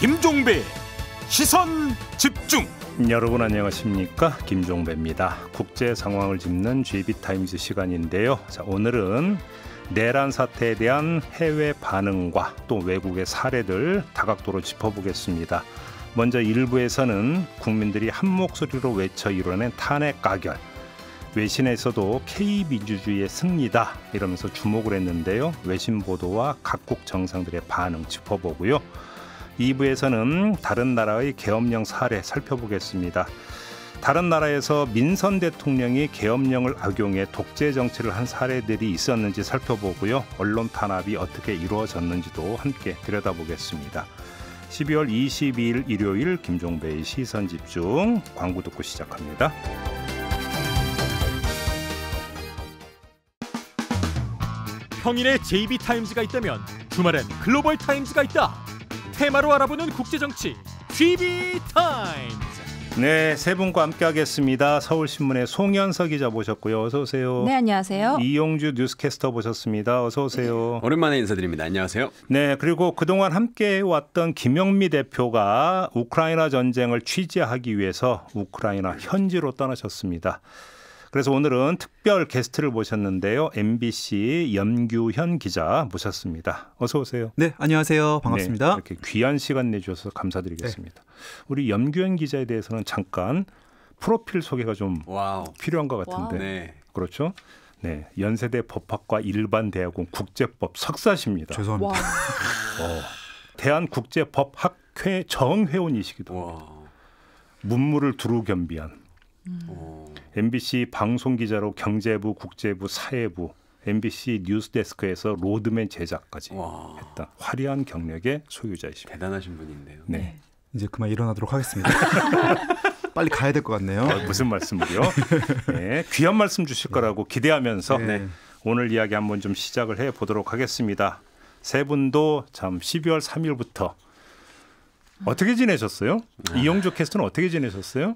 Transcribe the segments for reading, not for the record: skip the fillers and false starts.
김종배 시선 집중. 여러분 안녕하십니까, 김종배입니다. 국제 상황을 짚는 GB타임즈 시간인데요. 자, 오늘은 내란 사태에 대한 해외 반응과 또 외국의 사례들 다각도로 짚어보겠습니다. 먼저 1부에서는 국민들이 한 목소리로 외쳐 이뤄낸 탄핵 가결, 외신에서도 K민주주의의 승리다 이러면서 주목을 했는데요. 외신 보도와 각국 정상들의 반응 짚어보고요. 2부에서는 다른 나라의 계엄령 사례 살펴보겠습니다. 다른 나라에서 민선 대통령이 계엄령을 악용해 독재 정치를 한 사례들이 있었는지 살펴보고요. 언론 탄압이 어떻게 이루어졌는지도 함께 들여다보겠습니다. 12월 22일 일요일 김종배의 시선집중, 광고 듣고 시작합니다. 평일에 JB타임즈가 있다면 주말엔 글로벌타임즈가 있다. 테마로 알아보는 국제정치 GB타임즈. 네, 세 분과 함께하겠습니다. 서울신문의 송현석 기자 모셨고요. 어서 오세요. 네, 안녕하세요. 이용주 뉴스캐스터 모셨습니다. 어서 오세요. 오랜만에 인사드립니다. 안녕하세요. 네, 그리고 그동안 함께해왔던 김영미 대표가 우크라이나 전쟁을 취재하기 위해서 우크라이나 현지로 떠나셨습니다. 그래서 오늘은 특별 게스트를 모셨는데요. MBC 염규현 기자 모셨습니다. 어서 오세요. 네, 안녕하세요. 반갑습니다. 네, 이렇게 귀한 시간 내주셔서 감사드리겠습니다. 네. 우리 염규현 기자에 대해서는 잠깐 프로필 소개가 좀 필요한 것 같은데. 네. 그렇죠? 네, 연세대 법학과 일반대학원 국제법 석사십니다. 죄송합니다. 대한국제법학회 정회원이시기도 합니다. 문무를 두루 겸비한 MBC 방송기자로 경제부, 국제부, 사회부, MBC 뉴스데스크에서 로드맨 제작까지 했던 화려한 경력의 소유자이십니다. 대단하신 분인데요. 네. 이제 그만 일어나도록 하겠습니다. 빨리 가야 될 것 같네요. 무슨 말씀을요? 네, 귀한 말씀 주실 거라고 기대하면서 오늘 이야기 한번 좀 시작을 해보도록 하겠습니다. 세 분도 참 12월 3일부터 어떻게 지내셨어요? 이용주 캐스터는 어떻게 지내셨어요?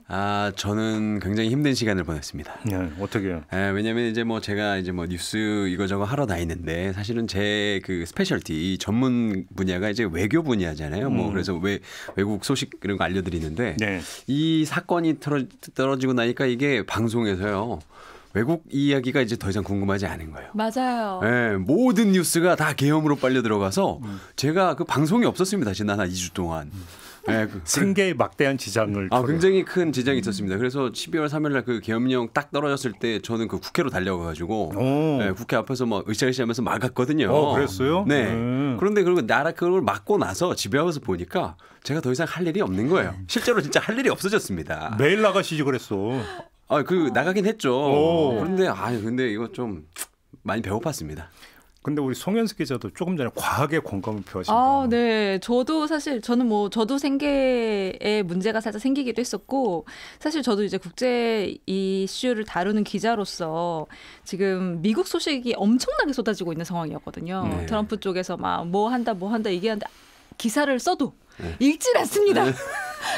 저는 굉장히 힘든 시간을 보냈습니다. 네, 어떻게요? 왜냐하면 이제 제가 뉴스 이거저거 하러 다니는데 사실은 제 그 스페셜티 전문 분야가 이제 외교 분야잖아요. 그래서 외국 소식 이런 거 알려드리는데 이 사건이 떨어지고 나니까 이게 방송에서요. 외국 이야기가 이제 더 이상 궁금하지 않은 거예요. 맞아요. 네, 모든 뉴스가 다 계엄으로 빨려 들어가서 제가 그 방송이 없었습니다. 지난 한 2주 동안. 네, 생계에 막대한 지장을. 굉장히 큰 지장이 있었습니다. 그래서 12월 3일 날 그 계엄령 딱 떨어졌을 때 저는 그 국회로 달려가가지고 국회 앞에서 으쌰으쌰하면서 막았거든요. 그랬어요? 네. 그런데 그걸 막고 나서 집에 와서 보니까 제가 더 이상 할 일이 없는 거예요. 실제로 진짜 할 일이 없어졌습니다. 매일 나가시지 그랬어. 나가긴 했죠. 근데 이거 좀 많이 배고팠습니다. 근데 우리 송현숙 기자도 조금 전에 과하게 공감을 표하신다. 네. 저도 생계에 문제가 살짝 생기기도 했었고, 사실 저도 이제 국제 이슈를 다루는 기자로서 지금 미국 소식이 엄청나게 쏟아지고 있는 상황이었거든요. 네. 트럼프 쪽에서 막 뭐 한다 얘기하는데 기사를 써도 읽질 않습니다.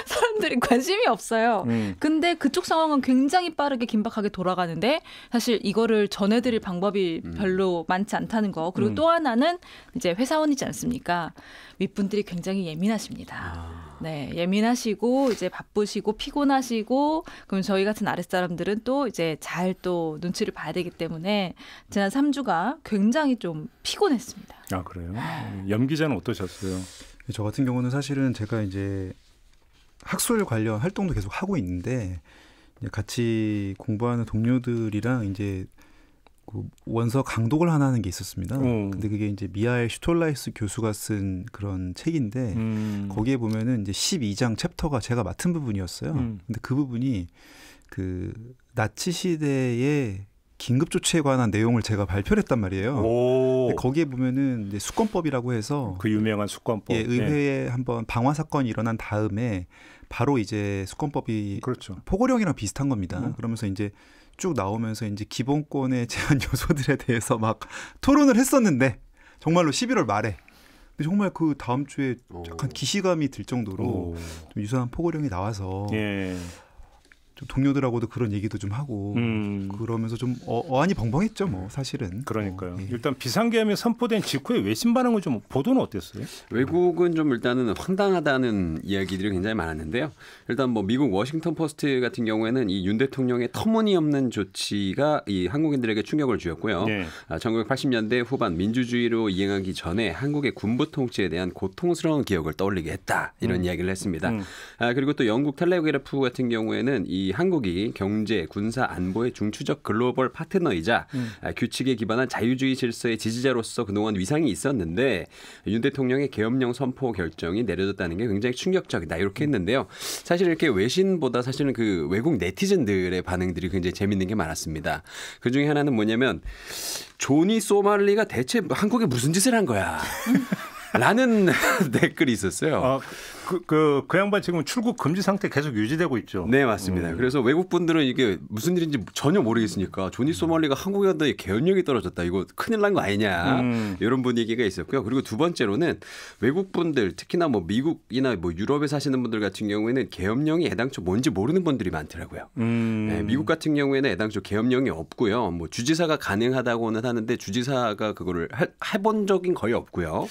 사람들이 관심이 없어요. 근데 그쪽 상황은 굉장히 빠르게 긴박하게 돌아가는데 사실 이거를 전해드릴 방법이 별로 많지 않다는 거. 그리고 또 하나는 이제 회사원이지 않습니까? 윗분들이 굉장히 예민하십니다. 네, 예민하시고 이제 바쁘시고 피곤하시고, 그럼 저희 같은 아랫사람들은 또 이제 잘 또 눈치를 봐야 되기 때문에 지난 3주가 굉장히 좀 피곤했습니다. 그래요? 염 기자는 어떠셨어요? 저 같은 경우는 사실은 제가 이제 학술 관련 활동도 계속 하고 있는데, 이제 같이 공부하는 동료들이랑 이제 그 원서 강독을 하나 하는 게 있었습니다. 근데 그게 이제 미하엘 슈톨라이스 교수가 쓴 그런 책인데 거기에 보면은 이제 12장 챕터가 제가 맡은 부분이었어요. 근데 그 부분이 그 나치 시대의 긴급 조치에 관한 내용을 제가 발표를 했단 말이에요. 근데 거기에 보면은 이제 수권법이라고 해서 그 유명한 수권법. 의회에 한번 방화 사건이 일어난 다음에 바로 이제 수권법이 포고령이랑 비슷한 겁니다. 그러면서 이제 쭉 나오면서 이제 기본권의 제한 요소들에 대해서 막 토론을 했었는데 정말로 11월 말에. 근데 정말 그 다음 주에 약간 기시감이 들 정도로 좀 유사한 포고령이 나와서 좀 동료들하고도 그런 얘기도 좀 하고 그러면서 좀 어안이 벙벙했죠, 뭐 사실은. 그러니까요. 예. 일단 비상계엄이 선포된 직후에 외신 반응은 좀 보도는 어땠어요? 외국은 좀 일단은 황당하다는 이야기들이 굉장히 많았는데요. 일단 뭐 미국 워싱턴 포스트 같은 경우에는 이 윤 대통령의 터무니없는 조치가 이 한국인들에게 충격을 주었고요. 네. 1980년대 후반 민주주의로 이행하기 전에 한국의 군부 통치에 대한 고통스러운 기억을 떠올리게 했다. 이런 이야기를 했습니다. 그리고 또 영국 텔레그래프 같은 경우에는 이 한국이 경제, 군사, 안보의 중추적 글로벌 파트너이자 규칙에 기반한 자유주의 질서의 지지자로서 그동안 위상이 있었는데 윤 대통령의 계엄령 선포 결정이 내려졌다는 게 굉장히 충격적이다 이렇게 했는데요. 사실 이렇게 외신보다 사실은 그 외국 네티즌들의 반응들이 굉장히 재밌는 게 많았습니다. 그중에 하나는 뭐냐면 조니 소말리가 대체 한국에 무슨 짓을 한 거야? 라는 댓글이 있었어요. 그 양반 지금 출국 금지 상태 계속 유지되고 있죠. 네, 맞습니다. 그래서 외국 분들은 이게 무슨 일인지 전혀 모르겠으니까 조니 소말리가 한국에 간다니 계엄령이 떨어졌다. 이거 큰일 난 거 아니냐. 이런 분위기가 있었고요. 그리고 두 번째로는 외국 분들 특히나 뭐 미국이나 뭐 유럽에 사시는 분들 같은 경우에는 계엄령이 애당초 뭔지 모르는 분들이 많더라고요. 네, 미국 같은 경우에는 애당초 계엄령이 없고요. 뭐 주지사가 가능하다고는 하는데 주지사가 그거를 해본 적인 거의 없고요.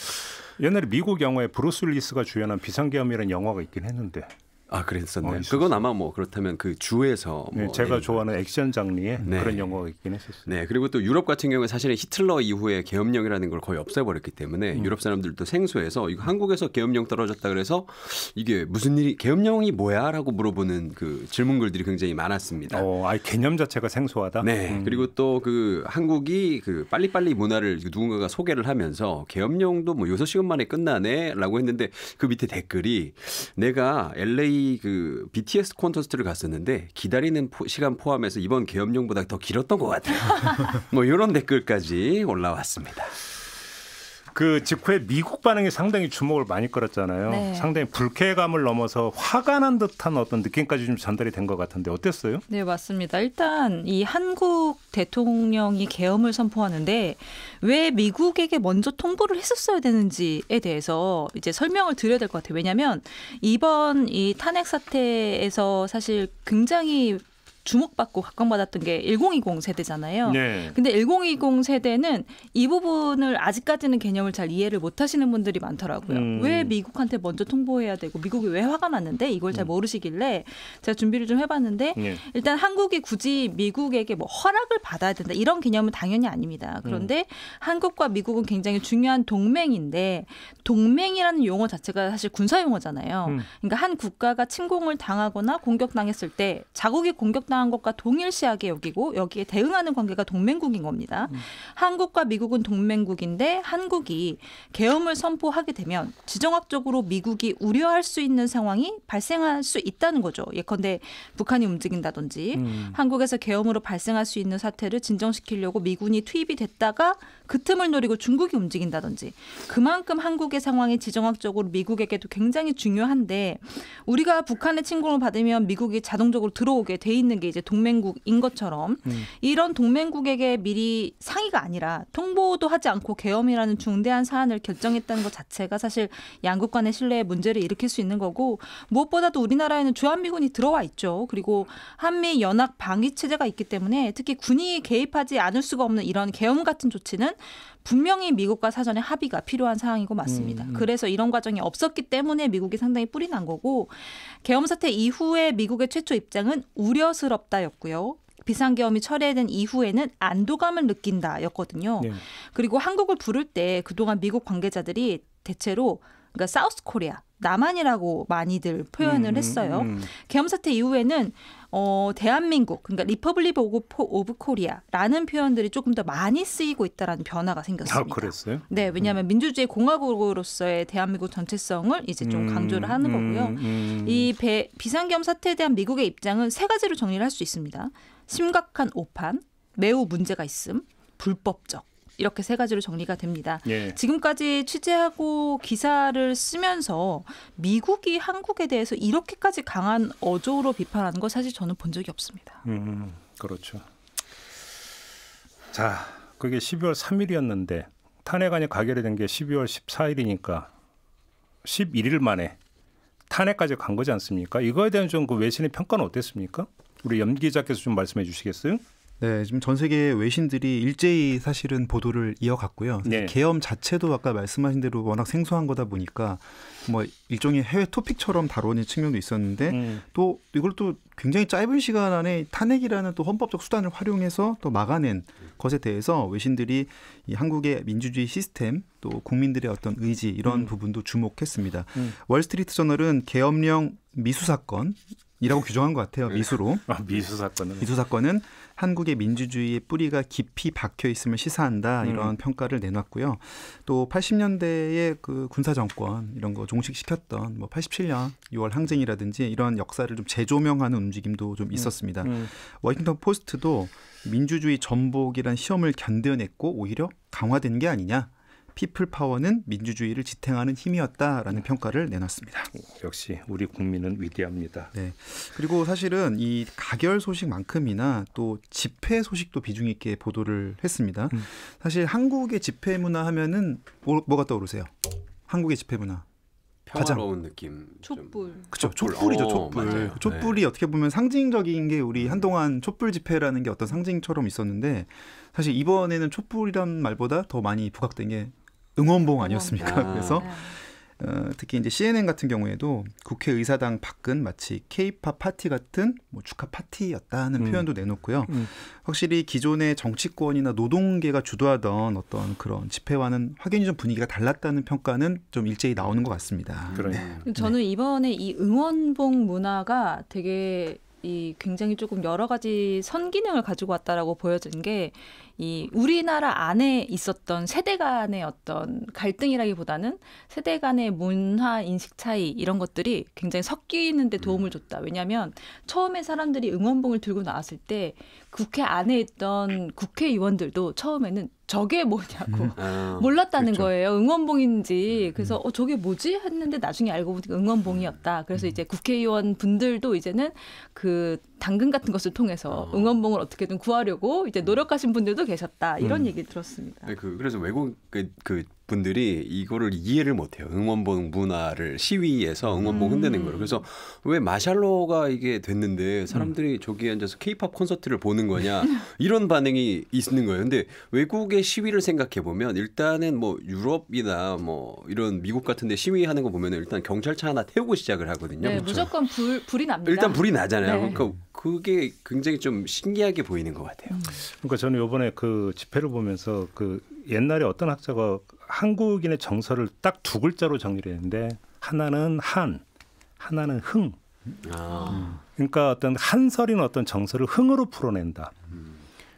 옛날에 미국 영화에 브루스 윌리스가 주연한 비상계엄이라는 영화가 있긴 했는데. 아, 그랬었네요. 그건 아마 뭐 그렇다면 그 주에서 네, 제가 좋아하는 액션 장르의 네. 그런 영화가 있긴 했었어요. 네, 그리고 또 유럽 같은 경우는 사실은 히틀러 이후에 계엄령이라는 걸 거의 없애버렸기 때문에 유럽 사람들도 생소해서 이거 한국에서 계엄령 떨어졌다 그래서 이게 무슨 일이 계엄령이 뭐야라고 물어보는 그 질문글들이 굉장히 많았습니다. 아예 개념 자체가 생소하다. 네, 그리고 또 그 한국이 그 빨리빨리 문화를 누군가가 소개를 하면서 계엄령도 뭐 6시간 만에 끝나네라고 했는데 그 밑에 댓글이 내가 LA 그 BTS 콘서트를 갔었는데 기다리는 시간 포함해서 이번 계엄령보다 더 길었던 것 같아요. 뭐 이런 댓글까지 올라왔습니다. 그 직후에 미국 반응이 상당히 주목을 많이 끌었잖아요. 네. 상당히 불쾌감을 넘어서 화가 난 듯한 어떤 느낌까지 좀 전달이 된 것 같은데 어땠어요? 네, 맞습니다. 일단 이 한국 대통령이 계엄을 선포하는데 왜 미국에게 먼저 통보를 했었어야 되는지에 대해서 이제 설명을 드려야 될 것 같아요. 왜냐하면 이번 이 탄핵 사태에서 사실 굉장히 주목받고 각광받았던 게 1020 세대잖아요. 네. 근데 1020 세대는 이 부분을 아직까지는 개념을 잘 이해를 못 하시는 분들이 많더라고요. 왜 미국한테 먼저 통보해야 되고 미국이 왜 화가 났는데 이걸 잘 모르시길래 제가 준비를 좀 해봤는데 일단 한국이 굳이 미국에게 뭐 허락을 받아야 된다 이런 개념은 당연히 아닙니다. 그런데 한국과 미국은 굉장히 중요한 동맹인데 동맹이라는 용어 자체가 사실 군사 용어잖아요. 그러니까 한 국가가 침공을 당하거나 공격당했을 때 자국이 공격당한 것과 동일시하게 여기고 여기에 대응하는 관계가 동맹국인 겁니다. 한국과 미국은 동맹국인데 한국이 계엄을 선포하게 되면 지정학적으로 미국이 우려할 수 있는 상황이 발생할 수 있다는 거죠. 예컨대 북한이 움직인다든지 한국에서 계엄으로 발생할 수 있는 사태를 진정시키려고 미군이 투입이 됐다가 그 틈을 노리고 중국이 움직인다든지 그만큼 한국의 상황이 지정학적으로 미국에게도 굉장히 중요한데 우리가 북한의 침공을 받으면 미국이 자동적으로 들어오게 돼 있는 게 이제 동맹국인 것처럼 이런 동맹국에게 미리 상의가 아니라 통보도 하지 않고 계엄이라는 중대한 사안을 결정했다는 것 자체가 사실 양국 간의 신뢰에 문제를 일으킬 수 있는 거고 무엇보다도 우리나라에는 주한미군이 들어와 있죠. 그리고 한미 연합 방위 체제가 있기 때문에 특히 군이 개입하지 않을 수가 없는 이런 계엄 같은 조치는 분명히 미국과 사전에 합의가 필요한 사항이고 맞습니다. 그래서 이런 과정이 없었기 때문에 미국이 상당히 뿔이 난 거고 계엄 사태 이후에 미국의 최초 입장은 우려스럽다였고요. 비상계엄이 철회된 이후에는 안도감을 느낀다였거든요. 네. 그리고 한국을 부를 때 그동안 미국 관계자들이 대체로 그러니까 사우스 코리아, 남한이라고 많이들 표현을 했어요. 계엄 사태 이후에는 대한민국, 그러니까 리퍼블릭 오브 코리아라는 표현들이 조금 더 많이 쓰이고 있다라는 변화가 생겼습니다. 아, 그랬어요? 네, 왜냐하면 민주주의 공화국으로서의 대한민국 정체성을 이제 좀 강조를 하는 거고요. 이 비상계엄 사태에 대한 미국의 입장은 세 가지로 정리를 할 수 있습니다. 심각한 오판, 매우 문제가 있음, 불법적. 이렇게 세 가지로 정리가 됩니다. 예. 지금까지 취재하고 기사를 쓰면서 미국이 한국에 대해서 이렇게까지 강한 어조로 비판하는 거 사실 저는 본 적이 없습니다. 그렇죠. 자, 그게 12월 3일이었는데 탄핵안이 가결이 된 게 12월 14일이니까 11일 만에 탄핵까지 간 거지 않습니까? 이거에 대한 좀 그 외신의 평가는 어땠습니까? 우리 연 기자께서 좀 말씀해 주시겠어요? 네, 지금 전 세계 외신들이 일제히 사실은 보도를 이어갔고요. 네. 계엄 자체도 아까 말씀하신 대로 워낙 생소한 거다 보니까 뭐 일종의 해외 토픽처럼 다루는 측면도 있었는데 또 이걸 또 굉장히 짧은 시간 안에 탄핵이라는 또 헌법적 수단을 활용해서 또 막아낸 것에 대해서 외신들이 이 한국의 민주주의 시스템 또 국민들의 어떤 의지 이런 부분도 주목했습니다. 월스트리트 저널은 계엄령 미수 사건이라고 규정한 것 같아요. 미수로. 미수 사건은. 미수 사건은 한국의 민주주의의 뿌리가 깊이 박혀 있음을 시사한다 이런 평가를 내놨고요. 또 80년대의 그 군사 정권 이런 거 종식시켰던 뭐 87년 6월 항쟁이라든지 이런 역사를 좀 재조명하는 움직임도 좀 있었습니다. 워싱턴 포스트도 민주주의 전복이란 시험을 견뎌냈고 오히려 강화된 게 아니냐. 피플 파워는 민주주의를 지탱하는 힘이었다라는 평가를 내놨습니다. 역시 우리 국민은 위대합니다. 네. 그리고 사실은 이 가결 소식만큼이나 또 집회 소식도 비중 있게 보도를 했습니다. 사실 한국의 집회 문화 하면은 뭐가 떠오르세요? 한국의 집회 문화. 평화로운 느낌. 촛불. 그렇죠. 촛불이죠. 촛불. 맞아요. 촛불이 네. 어떻게 보면 상징적인 게 우리 한동안 촛불 집회라는 게 어떤 상징처럼 있었는데 사실 이번에는 촛불이란 말보다 더 많이 부각된 게 응원봉 아니었습니까? 그래서 특히 이제 CNN 같은 경우에도 국회의사당 밖은 마치 K-팝 파티 같은 뭐 축하 파티였다는 표현도 내놓고요. 확실히 기존의 정치권이나 노동계가 주도하던 어떤 그런 집회와는 확연히 좀 분위기가 달랐다는 평가는 좀 일제히 나오는 것 같습니다. 저는 이번에 이 응원봉 문화가 되게 굉장히 조금 여러 가지 선기능을 가지고 왔다라고 보여진 게 이 우리나라 안에 있었던 세대 간의 어떤 갈등이라기보다는 세대 간의 문화 인식 차이 이런 것들이 굉장히 섞이는 데 도움을 줬다. 왜냐하면 처음에 사람들이 응원봉을 들고 나왔을 때 국회 안에 있던 국회의원들도 처음에는 저게 뭐냐고 몰랐다는 그렇죠. 거예요. 응원봉인지. 그래서 저게 뭐지? 했는데 나중에 알고 보니까 응원봉이었다. 그래서 이제 국회의원 분들도 이제는 그 당근 같은 것을 통해서 응원봉을 어떻게든 구하려고 이제 노력하신 분들도 계셨다. 이런 얘기 들었습니다. 네, 그래서 외국 그 분들이 이거를 이해를 못해요. 응원봉 문화를 시위에서 응원봉 흔드는 거를. 그래서 왜 마샬로가 이게 됐는데 사람들이 저기에 앉아서 K-팝 콘서트를 보는 거냐 이런 반응이 있는 거예요. 근데 외국의 시위를 생각해 보면 일단은 뭐 유럽이나 뭐 이런 미국 같은데 시위하는 거 보면 일단 경찰차 하나 태우고 시작을 하거든요. 네, 그렇죠. 무조건 불이 납니다. 일단 불이 나잖아요. 네. 그러니까 그게 굉장히 좀 신기하게 보이는 것 같아요. 그러니까 저는 이번에 그 집회를 보면서 그 옛날에 어떤 학자가 한국인의 정서를 딱 두 글자로 정리를 했는데 하나는 한, 하나는 흥. 그러니까 어떤 한설이는 어떤 정서를 흥으로 풀어낸다.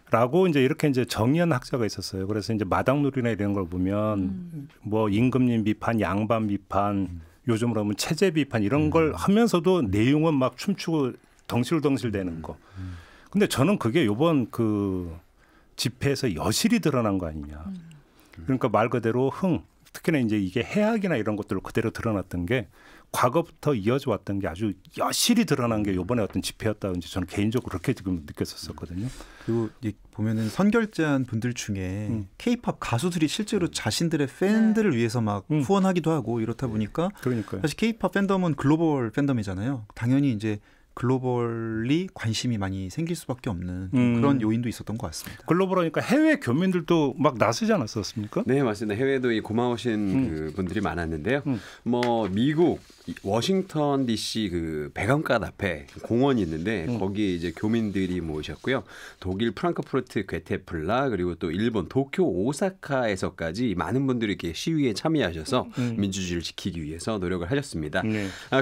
라고 이제 이렇게 이제 정의한 학자가 있었어요. 그래서 이제 마당놀이나 이런 걸 보면 뭐 임금님 비판, 양반 비판, 요즘으로 하면 체제 비판 이런 걸 하면서도 내용은 막 춤추고 덩실덩실 되는 거. 근데 저는 그게 이번 그 집회에서 여실히 드러난 거 아니냐. 그러니까 말 그대로 흥, 특히나 이제 이게 해악이나 이런 것들로 그대로 드러났던 게 과거부터 이어져 왔던 게 아주 여실히 드러난 게 이번에 어떤 집회였다든지 저는 개인적으로 그렇게 지금 느꼈었거든요. 그리고 보면은 선결제한 분들 중에 K-팝 가수들이 실제로 자신들의 팬들을 위해서 막 후원하기도 하고 이렇다 보니까 그러니까요. 사실 K-팝 팬덤은 글로벌 팬덤이잖아요. 당연히 이제 글로벌리 관심이 많이 생길 수밖에 없는 그런 요인도 있었던 것 같습니다. 글로벌하니까 해외 교민들도 막 나서지 않았었습니까? 네, 맞습니다. 해외도 고마우신 그 분들이 많았는데요. 뭐 미국 워싱턴 DC 그 백악관 앞에 공원이 있는데 거기에 이제 교민들이 모이셨고요. 독일 프랑크푸르트 괴테플라 그리고 또 일본 도쿄 오사카에서까지 많은 분들이 이렇게 시위에 참여하셔서 민주주의를 지키기 위해서 노력을 하셨습니다.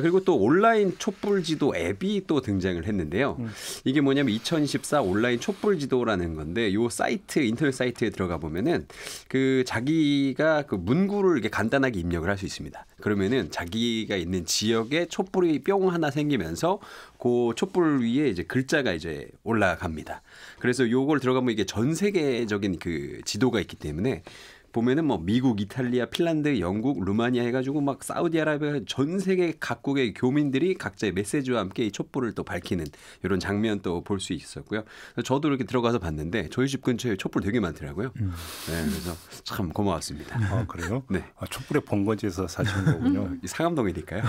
그리고 또 온라인 촛불 지도 앱이 또 등장을 했는데요. 이게 뭐냐면 2024 온라인 촛불 지도라는 건데 요 사이트 인터넷 사이트에 들어가 보면은 그 자기가 그 문구를 이렇게 간단하게 입력을 할 수 있습니다. 그러면은 자기가 있는 지역에 촛불이 뿅 하나 생기면서 그 촛불 위에 이제 글자가 이제 올라갑니다. 그래서 요걸 들어가면 이게 전 세계적인 그 지도가 있기 때문에 보면은 뭐 미국, 이탈리아, 핀란드, 영국, 루마니아 해가지고 막 사우디아라비아 전 세계 각국의 교민들이 각자의 메시지와 함께 이 촛불을 또 밝히는 이런 장면 또 볼 수 있었고요. 저도 이렇게 들어가서 봤는데 저희 집 근처에 촛불 되게 많더라고요. 네, 그래서 참 고마웠습니다. 아, 그래요? 네. 아, 촛불의 본거지에서 사시는 거군요. 상암동이니까요.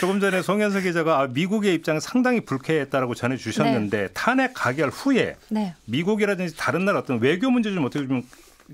조금 전에 송현석 기자가 미국의 입장을 상당히 불쾌했다라고 전해주셨는데 네. 탄핵 가결 후에 네. 미국이라든지 다른 나라 어떤 외교 문제 좀 어떻게 좀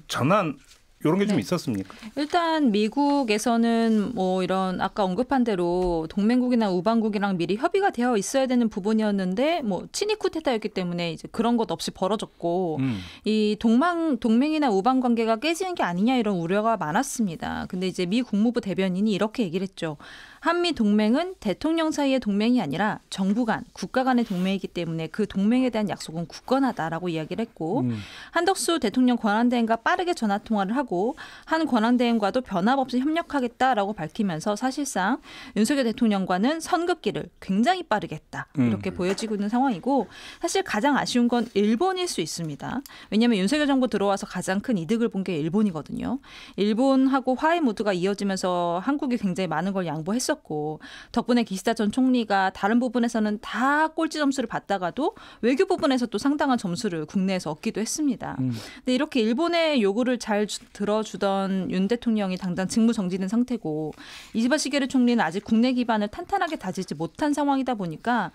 전환 이런 게 좀 있었습니까? 일단 미국에서는 뭐 이런 아까 언급한 대로 동맹국이나 우방국이랑 미리 협의가 되어 있어야 되는 부분이었는데 뭐 친위 쿠데타였기 때문에 이제 그런 것 없이 벌어졌고 이 동맹이나 우방 관계가 깨지는 게 아니냐 이런 우려가 많았습니다. 근데 이제 미 국무부 대변인이 이렇게 얘기를 했죠. 한미 동맹은 대통령 사이의 동맹이 아니라 정부 간, 국가 간의 동맹이기 때문에 그 동맹에 대한 약속은 굳건하다라고 이야기를 했고 한덕수 대통령 권한대행과 빠르게 전화 통화를 하고 한 권한대행과도 변함없이 협력하겠다라고 밝히면서 사실상 윤석열 대통령과는 선긋기를 굉장히 빠르게 했다. 이렇게 보여지고 있는 상황이고 사실 가장 아쉬운 건 일본일 수 있습니다. 왜냐하면 윤석열 정부 들어와서 가장 큰 이득을 본 게 일본이거든요. 일본하고 화해 모드가 이어지면서 한국이 굉장히 많은 걸 양보했었고 덕분에 기시다 전 총리가 다른 부분에서는 다 꼴찌 점수를 받다가도 외교 부분에서 또 상당한 점수를 국내에서 얻기도 했습니다. 근데 이렇게 일본의 요구를 잘 들어주던 윤 대통령이 당장 직무 정지된 상태고 이시바 시게루 총리는 아직 국내 기반을 탄탄하게 다지지 못한 상황이다 보니까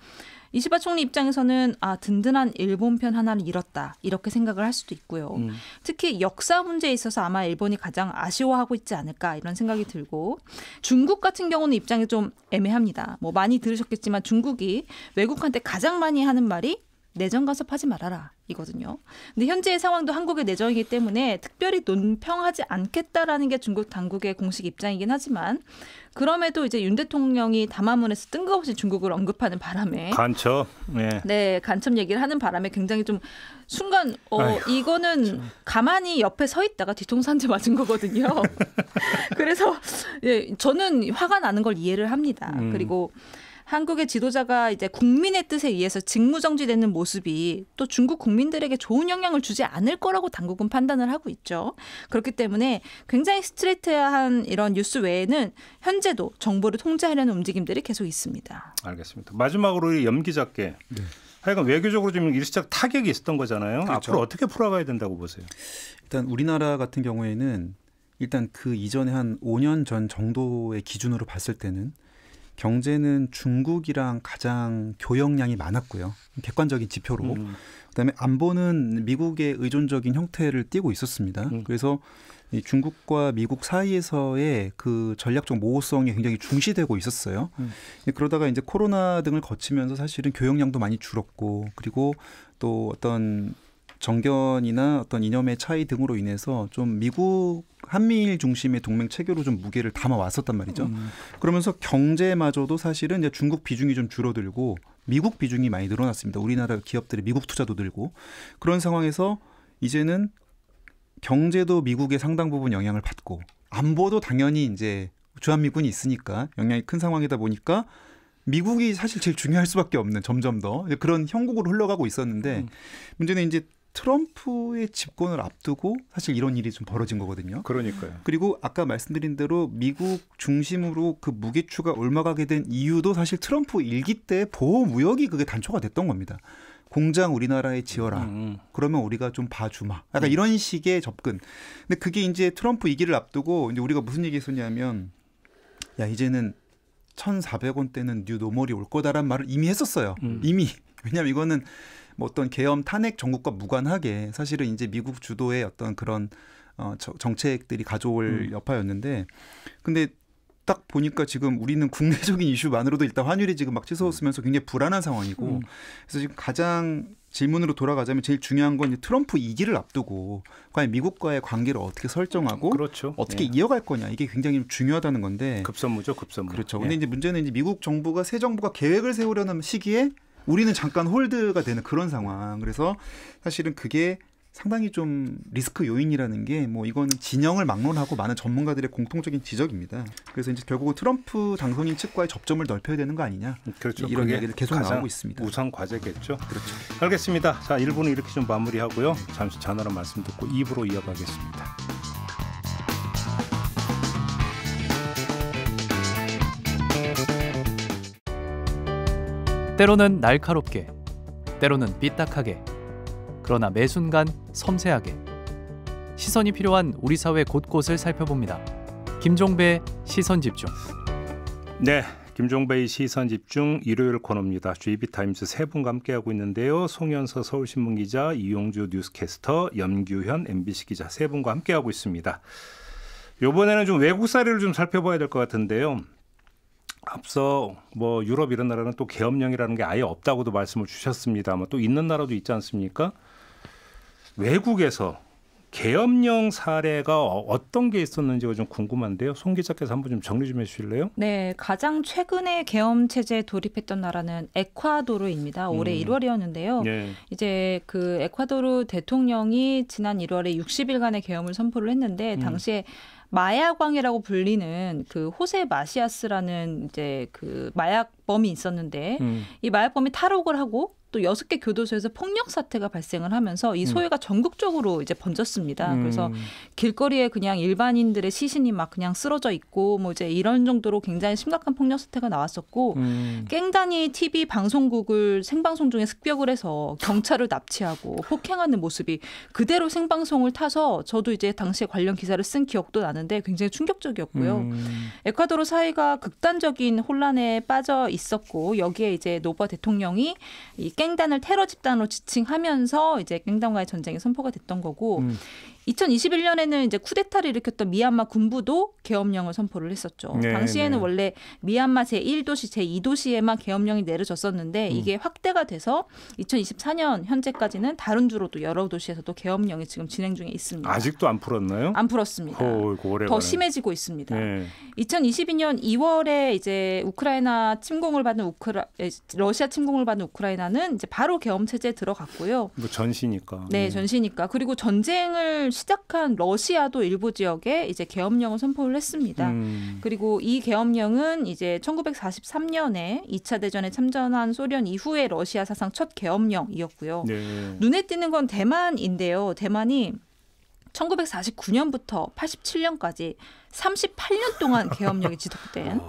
이시바 총리 입장에서는 든든한 일본 편 하나를 잃었다 이렇게 생각을 할 수도 있고요. 특히 역사 문제에 있어서 아마 일본이 가장 아쉬워하고 있지 않을까 이런 생각이 들고 중국 같은 경우는 입장이 좀 애매합니다. 뭐 많이 들으셨겠지만 중국이 외국한테 가장 많이 하는 말이 내정 간섭하지 말아라 이거든요. 근데 현재의 상황도 한국의 내정이기 때문에 특별히 논평하지 않겠다라는 게 중국 당국의 공식 입장이긴 하지만 그럼에도 이제 윤 대통령이 담화문에서 뜬금없이 중국을 언급하는 바람에 간첩, 네 간첩 얘기를 하는 바람에 굉장히 좀 순간 이거는 가만히 옆에 서 있다가 뒤통수 한 대 맞은 거거든요. 그래서 저는 화가 나는 걸 이해를 합니다. 그리고 한국의 지도자가 이제 국민의 뜻에 의해서 직무정지되는 모습이 또 중국 국민들에게 좋은 영향을 주지 않을 거라고 당국은 판단을 하고 있죠. 그렇기 때문에 굉장히 스트레이트한 이런 뉴스 외에는 현재도 정보를 통제하려는 움직임들이 계속 있습니다. 알겠습니다. 마지막으로 염 기자께 하여간 외교적으로 좀 일시적 타격이 있었던 거잖아요. 그렇죠. 앞으로 어떻게 풀어가야 된다고 보세요? 일단 우리나라 같은 경우에는 일단 그 이전에 한 5년 전 정도의 기준으로 봤을 때는 경제는 중국이랑 가장 교역량이 많았고요. 객관적인 지표로. 그다음에 안보는 미국의 의존적인 형태를 띠고 있었습니다. 그래서 이 중국과 미국 사이에서의 그 전략적 모호성이 굉장히 중시되고 있었어요. 그러다가 이제 코로나 등을 거치면서 사실은 교역량도 많이 줄었고 그리고 또 어떤 정견이나 어떤 이념의 차이 등으로 인해서 좀 미국 한미일 중심의 동맹 체계로 좀 무게를 담아 왔었단 말이죠. 그러면서 경제마저도 사실은 이제 중국 비중이 좀 줄어들고 미국 비중이 많이 늘어났습니다. 우리나라 기업들의 미국 투자도 늘고 그런 상황에서 이제는 경제도 미국의 상당 부분 영향을 받고 안보도 당연히 이제 주한미군이 있으니까 영향이 큰 상황이다 보니까 미국이 사실 제일 중요할 수밖에 없는 점점 더 그런 형국으로 흘러가고 있었는데 문제는 이제 트럼프의 집권을 앞두고 사실 이런 일이 좀 벌어진 거거든요. 그러니까요. 그리고 아까 말씀드린 대로 미국 중심으로 그 무게추가 올라가게 된 이유도 사실 트럼프 일기 때 보호 무역이 그게 단초가 됐던 겁니다. 공장 우리나라에 지어라. 그러면 우리가 좀 봐주마. 약간 이런 식의 접근. 근데 그게 이제 트럼프 2기를 앞두고 이제 우리가 무슨 얘기했었냐면 야 이제는 1,400원대는 뉴 노멀이 올 거다라는 말을 이미 했었어요. 이미. 왜냐하면 이거는 뭐 어떤 계엄 탄핵 정국과 무관하게 사실은 이제 미국 주도의 어떤 그런 정책들이 가져올 여파였는데 근데 딱 보니까 지금 우리는 국내적인 이슈만으로도 일단 환율이 지금 막 치솟으면서 굉장히 불안한 상황이고 그래서 지금 가장 질문으로 돌아가자면 제일 중요한 건 트럼프 2기를 앞두고 과연 미국과의 관계를 어떻게 설정하고 그렇죠. 어떻게 이어갈 거냐 이게 굉장히 중요하다는 건데 급선무죠, 급선무. 그렇죠. 근데 이제 문제는 이제 미국 정부가 새 정부가 계획을 세우려는 시기에 우리는 잠깐 홀드가 되는 그런 상황. 그래서 사실은 그게 상당히 좀 리스크 요인이라는 게 뭐 이거는 진영을 막론하고 많은 전문가들의 공통적인 지적입니다. 그래서 이제 결국은 트럼프 당선인 측과의 접점을 넓혀야 되는 거 아니냐. 그렇죠. 이런 이야기를 계속 나오고 있습니다. 우선 과제겠죠. 그렇죠. 알겠습니다. 자, 1부는 이렇게 좀 마무리하고요. 잠시 전화로 말씀 듣고 2부로 이어가겠습니다. 때로는 날카롭게, 때로는 삐딱하게, 그러나 매 순간 섬세하게 시선이 필요한 우리 사회 곳곳을 살펴봅니다. 김종배의 시선집중. 네, 김종배의 시선집중 일요일 코너입니다. GB타임즈 세 분과 함께하고 있는데요. 송현서 서울신문 기자, 이용주 뉴스캐스터, 염규현 MBC 기자 세 분과 함께하고 있습니다. 이번에는 좀 외국 사례를 좀 살펴봐야 될 것 같은데요. 앞서 뭐 유럽 이런 나라는 또 계엄령이라는 게 아예 없다고도 말씀을 주셨습니다만 또 있는 나라도 있지 않습니까? 외국에서 계엄령 사례가 어떤 게 있었는지가 좀 궁금한데요. 송 기자께서 한번 좀 정리 좀 해주실래요? 네, 가장 최근에 계엄 체제에 돌입했던 나라는 에콰도르입니다. 올해 1월이었는데요. 네. 이제 그 에콰도르 대통령이 지난 1월에 60일간의 계엄을 선포를 했는데 당시에 마야광이라고 불리는 그 호세 마시아스라는 이제 그 마약범이 있었는데 이 마약범이 탈옥을 하고 또 6개 교도소에서 폭력 사태가 발생을 하면서 이 소외가 전국적으로 이제 번졌습니다. 그래서 길거리에 그냥 일반인들의 시신이 막 그냥 쓰러져 있고 뭐 이제 이런 정도로 굉장히 심각한 폭력 사태가 나왔었고 깽단이 TV 방송국을 생방송 중에 습격을 해서 경찰을 납치하고 폭행하는 모습이 그대로 생방송을 타서 저도 이제 당시에 관련 기사를 쓴 기억도 나는데 굉장히 충격적이었고요. 에콰도르 사회가 극단적인 혼란에 빠져 있었고 여기에 이제 노보아 대통령이 이 깽단을 테러 집단으로 지칭하면서 이제 깽단과의 전쟁이 선포가 됐던 거고 2021년에는 이제 쿠데타를 일으켰던 미얀마 군부도 계엄령을 선포를 했었죠. 네, 당시에는 네. 원래 미얀마 제1도시, 제2도시에만 계엄령이 내려졌었는데 이게 확대가 돼서 2024년 현재까지는 다른 주로도 여러 도시에서도 계엄령이 지금 진행 중에 있습니다. 아직도 안 풀었나요? 안 풀었습니다. 더 심해지고 있습니다. 네. 2022년 2월에 이제 우크라이나 침공을 받은 러시아 침공을 받은 우크라이나는 이제 바로 계엄 체제에 들어갔고요. 뭐 전시니까. 네, 전시니까. 그리고 전쟁을 시작한 러시아도 일부 지역에 이제 계엄령을 선포를 했습니다. 그리고 이 계엄령은 이제 1943년에 2차 대전에 참전한 소련 이후에 러시아 사상 첫 계엄령이었고요. 네. 눈에 띄는 건 대만인데요. 대만이 1949년부터 87년까지 38년 동안 계엄령이 지속된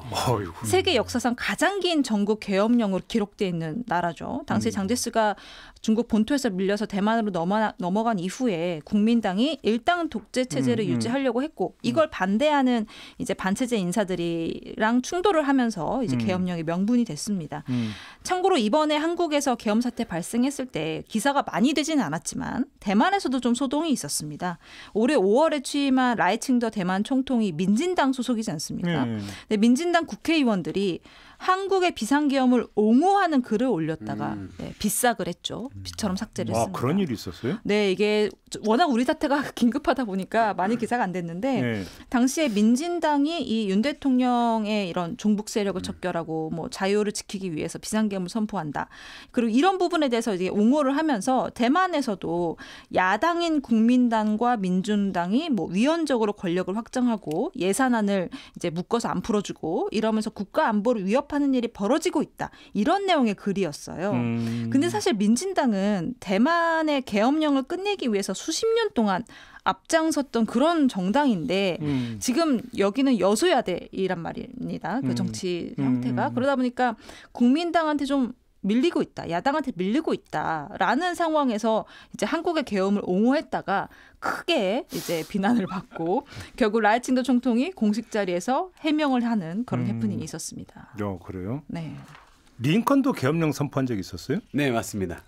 세계 역사상 가장 긴 전국 계엄령으로 기록되어 있는 나라죠. 당시 장제스가 중국 본토에서 밀려서 대만으로 넘어간 이후에 국민당이 일당 독재 체제를 유지하려고 했고 이걸 반대하는 이제 반체제 인사들이랑 충돌을 하면서 이제 계엄령이 명분이 됐습니다. 참고로 이번에 한국에서 계엄 사태 발생했을 때 기사가 많이 되지는 않았지만 대만에서도 좀 소동이 있었습니다. 올해 5월에 취임한 라이칭더 대만 총통이 민진당 소속이지 않습니까? 근데 민진당 국회의원들이 한국의 비상계엄을 옹호하는 글을 올렸다가 비싹을 했죠. 비처럼 삭제를 했습니다. 그런 일이 있었어요? 네, 이게 워낙 우리 사태가 긴급하다 보니까 많이 기사가 안 됐는데 당시에 민진당이 이 윤 대통령의 이런 종북 세력을 척결하고 뭐 자유를 지키기 위해서 비상계엄을 선포한다. 그리고 이런 부분에 대해서 이제 옹호를 하면서 대만에서도 야당인 국민당과 민중당이 뭐 위헌적으로 권력을 확장하고 예산안을 이제 묶어서 안 풀어주고 이러면서 국가 안보를 위협하는 일이 벌어지고 있다. 이런 내용의 글이었어요. 근데 사실 민진당은 대만의 계엄령을 끝내기 위해서 수십 년 동안 앞장섰던 그런 정당인데 지금 여기는 여소야대이란 말입니다. 그 정치 형태가. 그러다 보니까 국민당한테 좀 밀리고 있다. 야당한테 밀리고 있다라는 상황에서 이제 한국의 계엄을 옹호했다가 크게 이제 비난을 받고 결국 라이칭더 총통이 공식 자리에서 해명을 하는 그런 해프닝이 있었습니다. 그래요? 네. 링컨도 계엄령 선포한 적이 있었어요? 네, 맞습니다.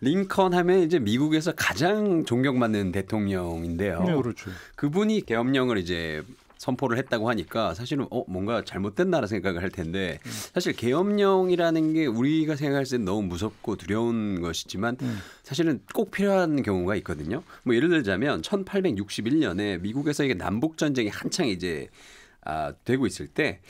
링컨 하면 이제 미국에서 가장 존경받는 대통령인데요. 네, 그렇죠. 그분이 계엄령을 이제 선포를 했다고 하니까 사실은 뭔가 잘못됐나라는 생각을 할 텐데 사실 계엄령이라는 게 우리가 생각할 때는 너무 무섭고 두려운 것이지만 사실은 꼭 필요한 경우가 있거든요. 뭐 예를 들자면 1861년에 미국에서 이게 남북 전쟁이 한창 이제 되고 있을 때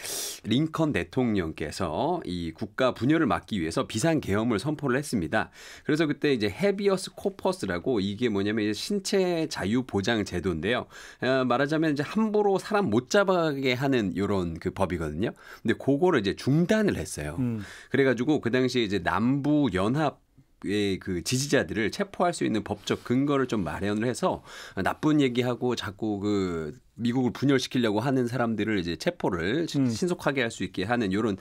링컨 대통령께서 이 국가 분열을 막기 위해서 비상계엄을 선포를 했습니다. 그래서 그때 이제 헤비어스 코퍼스라고 이게 뭐냐면 이제 신체 자유 보장 제도인데요. 말하자면 이제 함부로 사람 못 잡아게 하는 이런 그 법이거든요. 근데 그거를 이제 중단을 했어요. 그래가지고 그 당시에 이제 남부 연합 그 지지자들을 체포할 수 있는 법적 근거를 좀 마련을 해서 나쁜 얘기하고 자꾸 그 미국을 분열시키려고 하는 사람들을 이제 체포를 신속하게 할 수 있게 하는 이런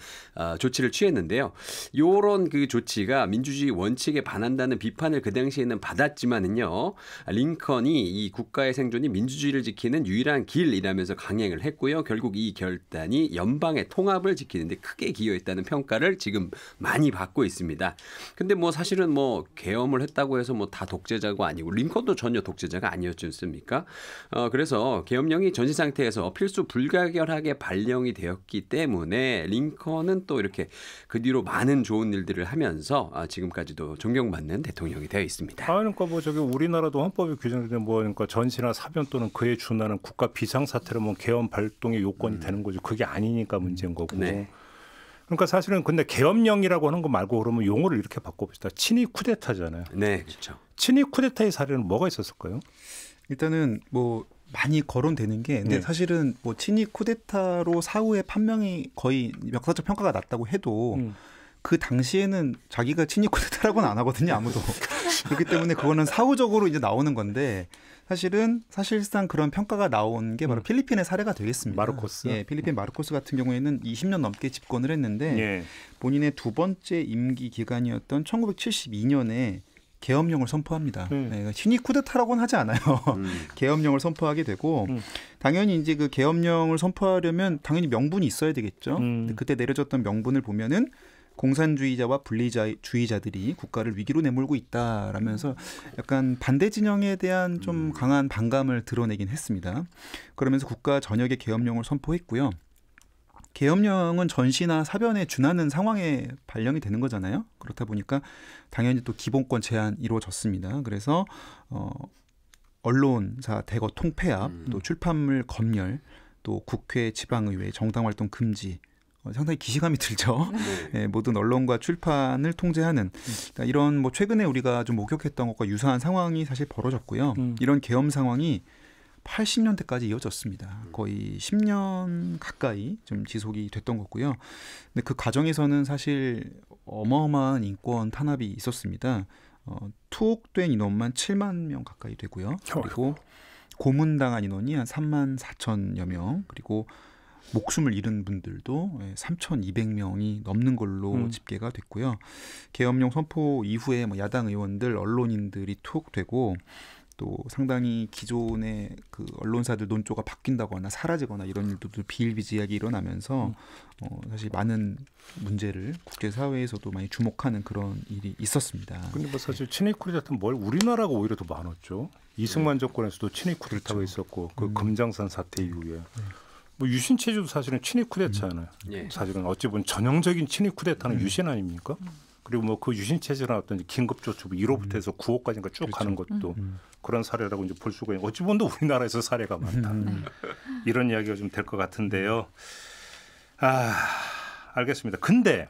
조치를 취했는데요. 이런 그 조치가 민주주의 원칙에 반한다는 비판을 그 당시에는 받았지만은요. 링컨이 이 국가의 생존이 민주주의를 지키는 유일한 길이라면서 강행을 했고요. 결국 이 결단이 연방의 통합을 지키는데 크게 기여했다는 평가를 지금 많이 받고 있습니다. 근데 뭐 사실은 뭐 계엄을 했다고 해서 뭐 다 독재자가 아니고 링컨도 전혀 독재자가 아니었지 않습니까? 그래서 계엄령이 전시 상태에서 필수 불가결하게 발령이 되었기 때문에 링컨은 또 이렇게 그 뒤로 많은 좋은 일들을 하면서 지금까지도 존경받는 대통령이 되어 있습니다. 그러니까 뭐 저기 우리나라도 헌법에 규정된 뭐 그러니까 전시나 사변 또는 그에 준하는 국가 비상 사태로 뭐 계엄 발동의 요건이 되는 거죠. 그게 아니니까 문제인 거고. 네. 그러니까 사실은 근데 계엄령이라고 하는 거 말고 그러면 용어를 이렇게 바꿔봅시다. 친위 쿠데타잖아요. 네, 그렇죠. 친위 쿠데타의 사례는 뭐가 있었을까요? 일단은 뭐 많이 거론되는 게 근데 사실은 뭐 친위 쿠데타로 사후에 판명이 거의 역사적 평가가 났다고 해도 그 당시에는 자기가 친위 쿠데타라고는 안 하거든요, 아무도. 그렇기 때문에 그거는 사후적으로 이제 나오는 건데 사실상 그런 평가가 나온 게 바로 필리핀의 사례가 되겠습니다. 마르코스. 예, 필리핀 마르코스 같은 경우에는 20년 넘게 집권을 했는데 본인의 두 번째 임기 기간이었던 1972년에 계엄령을 선포합니다. 네, 친위 쿠데타라고는 하지 않아요. 계엄령을 선포하게 되고 당연히 이제 그 계엄령을 선포하려면 당연히 명분이 있어야 되겠죠. 근데 그때 내려졌던 명분을 보면은 공산주의자와 분리주의자들이 국가를 위기로 내몰고 있다라면서 약간 반대 진영에 대한 좀 강한 반감을 드러내긴 했습니다. 그러면서 국가 전역의 계엄령을 선포했고요. 계엄령은 전시나 사변에 준하는 상황에 발령이 되는 거잖아요. 그렇다 보니까 당연히 또 기본권 제한이 이루어졌습니다. 그래서 언론사 대거 통폐합, 또 출판물 검열, 또 국회, 지방의회, 정당활동 금지, 상당히 기시감이 들죠. 네, 모든 언론과 출판을 통제하는 그러니까 이런 뭐 최근에 우리가 좀 목격했던 것과 유사한 상황이 사실 벌어졌고요. 이런 계엄 상황이 80년대까지 이어졌습니다. 거의 10년 가까이 좀 지속이 됐던 거고요. 근데 그 과정에서는 사실 어마어마한 인권 탄압이 있었습니다. 투옥된 인원만 7만 명 가까이 되고요. 그리고 고문당한 인원이 한 3만 4천여 명, 그리고 목숨을 잃은 분들도 3,200명이 넘는 걸로 집계가 됐고요. 계엄령 선포 이후에 뭐 야당 의원들, 언론인들이 투옥되고 또 상당히 기존의 그 언론사들 논조가 바뀐다거나 사라지거나 이런 일들도 비일비재하게 일어나면서 사실 많은 문제를 국제사회에서도 많이 주목하는 그런 일이 있었습니다. 근데 뭐 사실 친위 쿠데타는 뭘 우리나라가 오히려 더 많았죠. 이승만 정권에서도 친위 쿠데타가 그렇죠. 있었고 그 금장산 사태 이후에 뭐 유신 체제도 사실은 친위 쿠데타잖아요. 사실은 어찌 보면 전형적인 친위 쿠데타는 유신 아닙니까? 그리고 뭐 그 유신 체제나 어떤 긴급 조치 1호부터 해서 9호까지가 쭉 가는 것도 그런 사례라고 이제 볼 수가 있는. 어찌 보면 우리나라에서 사례가 많다. 이런 이야기가 좀 될 것 같은데요. 알겠습니다. 근데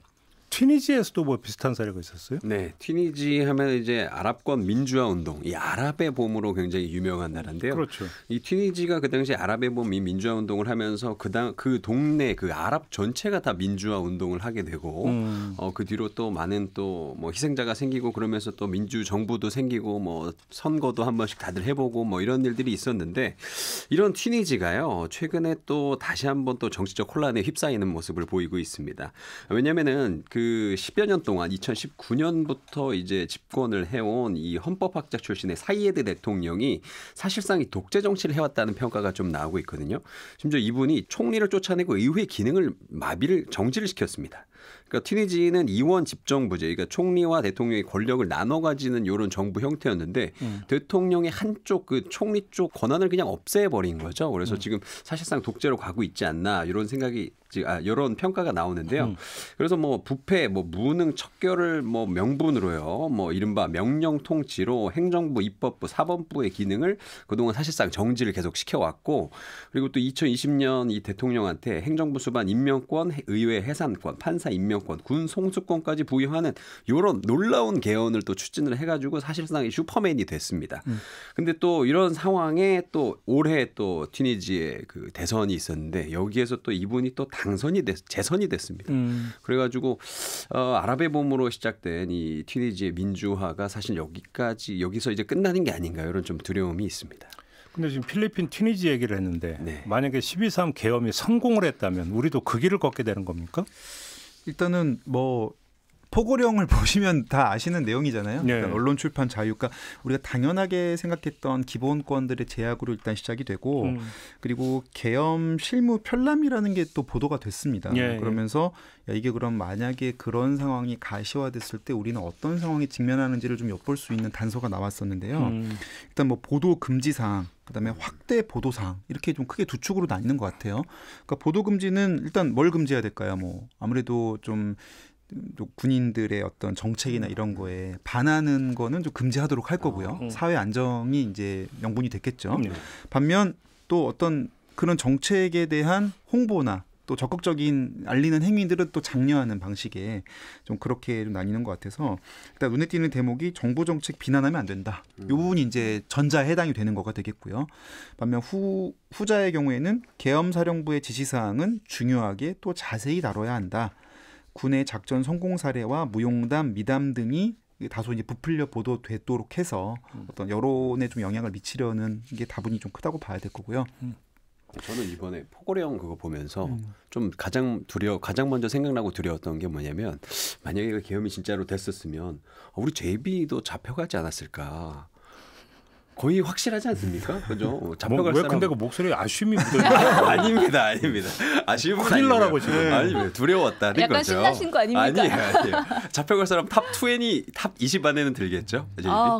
튀니지에서도 뭐 비슷한 사례가 있었어요? 네, 튀니지 하면 이제 아랍권 민주화 운동, 이 아랍의 봄으로 굉장히 유명한 나라인데요. 그렇죠. 이 튀니지가 그 당시 아랍의 봄 민주화 운동을 하면서 그 동네 그 아랍 전체가 다 민주화 운동을 하게 되고 그 뒤로 또 많은 또 뭐 희생자가 생기고 그러면서 또 민주 정부도 생기고 뭐 선거도 한 번씩 다들 해보고 뭐 이런 일들이 있었는데 이런 튀니지가요 최근에 또 다시 한번 또 정치적 혼란에 휩싸이는 모습을 보이고 있습니다. 왜냐하면은 그 10여 년 동안 2019년부터 이제 집권을 해온 이 헌법학자 출신의 사이에드 대통령이 사실상 이 독재 정치를 해왔다는 평가가 좀 나오고 있거든요. 심지어 이분이 총리를 쫓아내고 의회 기능을 정지를 시켰습니다. 그러니까 튀니지는 이원 집정부제, 그러니까 총리와 대통령의 권력을 나눠 가지는 이런 정부 형태였는데 대통령의 한쪽 그 총리 쪽 권한을 그냥 없애버린 거죠. 그래서 지금 사실상 독재로 가고 있지 않나 이런 생각이 이런 평가가 나오는데요. 그래서 뭐 부패, 뭐 무능 척결을 뭐 명분으로요. 뭐 이른바 명령 통치로 행정부, 입법부, 사법부의 기능을 그동안 사실상 정지를 계속 시켜왔고 그리고 또 2020년 이 대통령한테 행정부 수반 임명권, 의회 해산권, 판사 임명권, 군 송수권까지 부여하는 이런 놀라운 개헌을 또 추진을 해가지고 사실상 슈퍼맨이 됐습니다. 근데 또 이런 상황에 또 올해 또 튀니지의 그 대선이 있었는데 여기에서 또 이분이 또 재선이 됐습니다. 그래가지고 아랍의 봄으로 시작된 이 튀니지의 민주화가 사실 여기서 이제 끝나는 게 아닌가 이런 좀 두려움이 있습니다. 근데 지금 필리핀 튀니지 얘기를 했는데 네. 만약에 12.3 계엄이 성공을 했다면 우리도 그 길을 걷게 되는 겁니까? 일단은 뭐 포고령을 보시면 다 아시는 내용이잖아요. 네. 그러니까 언론 출판 자유가 우리가 당연하게 생각했던 기본권들의 제약으로 일단 시작이 되고 그리고 계엄 실무 편람이라는 게 또 보도가 됐습니다. 네. 그러면서 야, 이게 그럼 만약에 그런 상황이 가시화됐을 때 우리는 어떤 상황에 직면하는지를 좀 엿볼 수 있는 단서가 나왔었는데요. 일단 뭐 보도 금지 사항, 그다음에 확대 보도 사항 이렇게 좀 크게 두 축으로 나뉘는 것 같아요. 그러니까 보도 금지는 일단 뭘 금지해야 될까요? 뭐 아무래도 좀 군인들의 어떤 정책이나 이런 거에 반하는 거는 좀 금지하도록 할 거고요. 사회 안정이 이제 명분이 됐겠죠. 반면 또 어떤 그런 정책에 대한 홍보나 또 적극적인 알리는 행위들은 또 장려하는 방식에 좀 그렇게 좀 나뉘는 것 같아서 일단 눈에 띄는 대목이 정부 정책 비난하면 안 된다. 이 부분이 이제 전자에 해당이 되는 거가 되겠고요. 반면 후자의 경우에는 계엄사령부의 지시사항은 중요하게 또 자세히 다뤄야 한다. 군의 작전 성공 사례와 무용담, 미담 등이 다소 이제 부풀려 보도되도록 해서 어떤 여론에 좀 영향을 미치려는 게 다분히 좀 크다고 봐야 될 거고요. 저는 이번에 포고령 그거 보면서 좀 가장 먼저 생각나고 두려웠던 게 뭐냐면 만약에 계엄이 진짜로 됐었으면 우리 JB도 잡혀가지 않았을까. 거의 확실하지 않습니까? 그죠? 잡혀갈 왜 사람. 근데 그 목소리에 아쉬움이 묻어있어요? 아닙니다. 아쉬움은 큰일 나라고 지금. 아닙니다. 두려웠다는 약간 거죠. 신나신 거 아닙니까? 아니에요. 잡혀갈 사람 탑 20, 탑 20 안에는 들겠죠?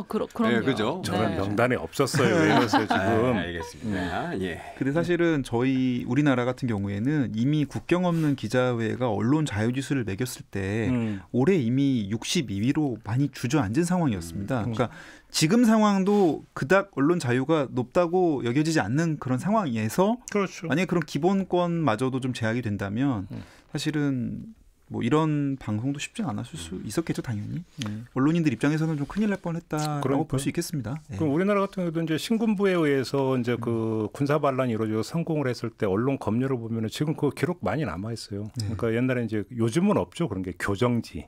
그럼요. 네, 그죠? 저런 명단에 없었어요. 왜 이러세요 지금? 알겠습니다. 예. 근데 사실은 저희 우리나라 같은 경우에는 이미 국경 없는 기자회가 언론 자유지수를 매겼을 때 올해 이미 62위로 많이 주저앉은 상황이었습니다. 그러니까 지금 상황도 그닥 언론 자유가 높다고 여겨지지 않는 그런 상황에서 그렇죠. 만약에 그런 기본권마저도 좀 제약이 된다면 사실은 뭐 이런 방송도 쉽지 않았을 수 있었겠죠, 당연히. 언론인들 입장에서는 좀 큰일 날 뻔했다라고 볼 수 있겠습니다. 그럼 우리나라 같은 경우도 이제 신군부에 의해서 이제 그 군사 반란이 이루어지고 성공을 했을 때 언론 검열을 보면은 지금 그 기록 많이 남아 있어요. 그러니까 옛날에 이제 요즘은 없죠. 그런 게 교정지,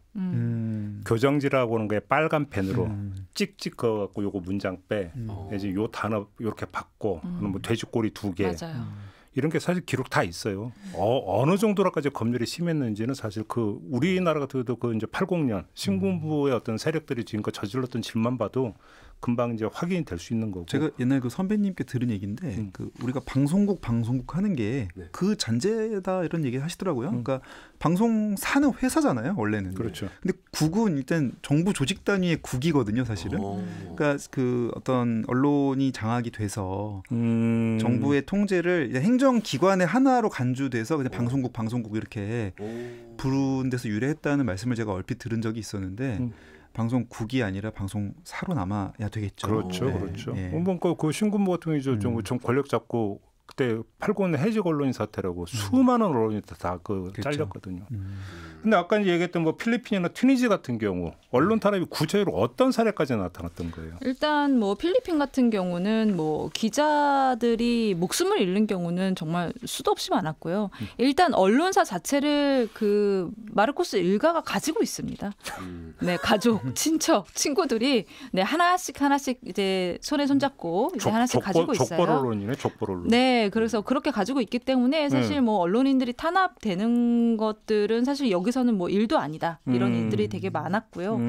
교정지라고 하는 게 빨간 펜으로 찍찍 그어갖고 요거 문장 빼, 이제 요 단어 이렇게 받고, 뭐 돼지꼬리 2개. 맞아요. 이런 게 사실 기록 다 있어요. 어느 정도로까지 검열이 심했는지는 사실 그 우리나라 같은 경우도 그 이제 80년 신군부의 어떤 세력들이 지금껏 저질렀던 질만 봐도 금방 이제 확인이 될 수 있는 거고. 제가 옛날 그 선배님께 들은 얘기인데 그 우리가 방송국 하는 게 그 잔재다 이런 얘기 하시더라고요. 그러니까 방송사는 회사잖아요, 원래는. 그렇죠. 근데 국은 일단 정부 조직 단위의 국이거든요, 사실은. 그러니까 그 어떤 언론이 장악이 돼서 정부의 통제를 행정기관의 하나로 간주돼서 그냥 방송국 이렇게 부른 데서 유래했다는 말씀을 제가 얼핏 들은 적이 있었는데 방송국이 아니라 방송사로 남아야 되겠죠. 그렇죠, 그렇죠. 그 신군부 같은 경우 좀 권력 잡고 그때 89년 해직 언론인 사태라고 수많은 언론이 다 그 잘렸거든요. 근데 아까 얘기했던 뭐 필리핀이나 튀니지 같은 경우 언론 탄압이 구체적으로 어떤 사례까지 나타났던 거예요? 일단 뭐 필리핀 같은 경우는 뭐 기자들이 목숨을 잃는 경우는 정말 수도 없이 많았고요. 일단 언론사 자체를 그 마르코스 일가가 가지고 있습니다. 네, 가족, 친척, 친구들이 네 하나씩 이제 손에 손잡고 이제 하나씩 가지고 있어요. 족벌 언론이네, 족벌 언론. 네, 그래서 그렇게 가지고 있기 때문에 사실 뭐 언론인들이 탄압되는 것들은 사실 여기서는 뭐 일도 아니다 이런 일들이 되게 많았고요.